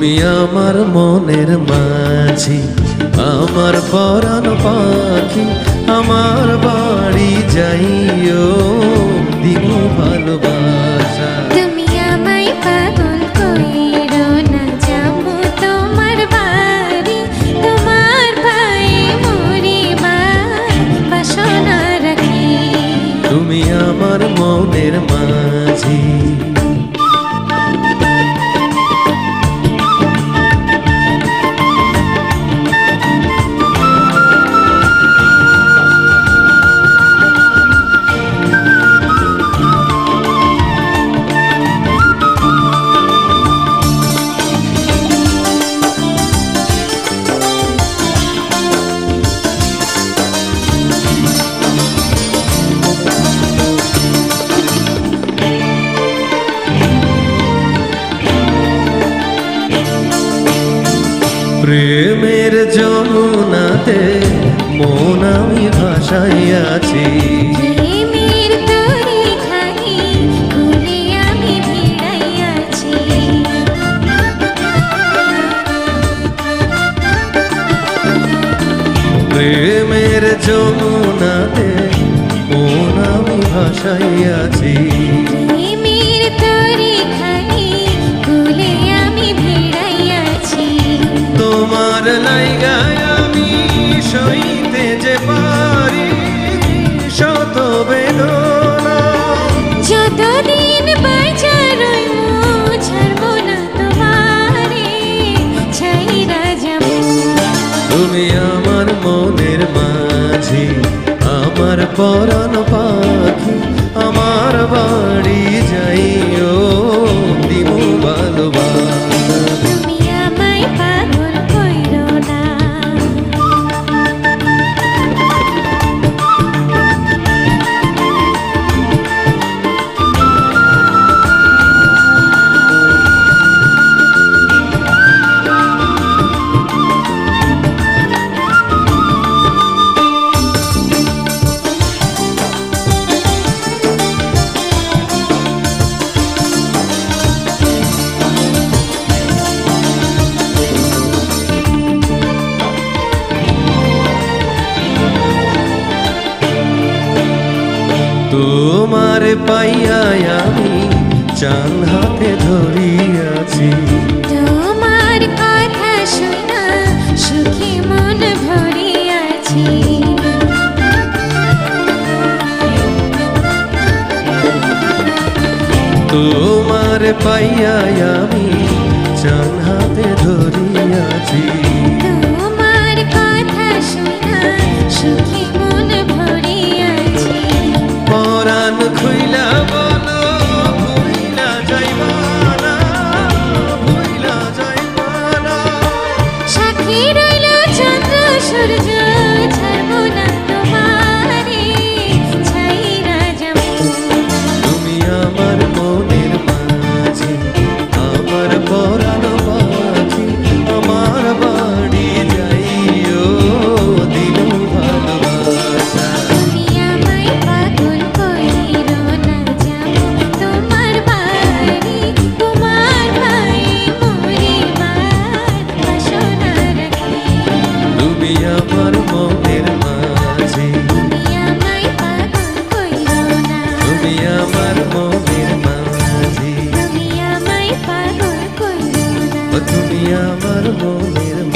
তুমি আমার মনের মাঝি, আমার পরাণ পাখি, আমার বাড়ি যাইও দিমু ভালোবাসা। তুমি আমায় পাগল কইরো না, যাবো তোমার বাড়ি, তোমার পায়ে মরিবার বাসনা রাখি। তুমি আমার মনের মাঝি। প্রেমের যমুনাতে মন আমি ভাসাইয়াছি, প্রেমের তরিখানি কুলে আমি ভিড়াইয়াছি। প্রেমের যমুনাতে মন আমি ভাসাইয়াছি। প্রেমের তরিখানি কুলে আমি ভিড়াইয়াছি। তোমার লাইগায় আমি সইতে যে পারি শত বেদনা, যতদিন বাইচা রইমু ছাড়বো না তোমারে, ছাইরা যাবো। তুমি আমার মনের মাঝি, আমার পরাণ পাখি, আমার বাড়ি যাইও দিমু ভালোবাসা। তুমি আমায় পাগল কইরো না। তোমার পাইয়া আমি চান হাতে ধরিয়াছি, তোমার কথা শুনা সুখী মন ভরিয়াছি। তোমার পাইয়া আমি চান হাতে ধরিয়াছি। তোমার কথা শুনা সুখী মন ভরিয়াছি। পরাণ খুইলা বলো ভুইলা যাইবা না, ভুইলা যাইবা না। সাক্ষী রইল চন্দ্র সূর্য, ছাড়বো না তোমারে, ছাইরা যাবো। তুমি আমার মনের মাঝি, আমার পরাণ পাখি, আমার বাড়ি যাইও দিনু ভালোবাসা। তুমি আমায় পাগল কইরো না, যাবো তোমার বাড়ি, তোমার পায়ে মরিবার বাসনা রাখি। তুমি আমার মনের মাঝি, তুমি আমায় পাগল কইরো না, তুমি আমার মনের মাঝি, তুমি আমায় পাগল কইরো না। ও তুমি আমার মনের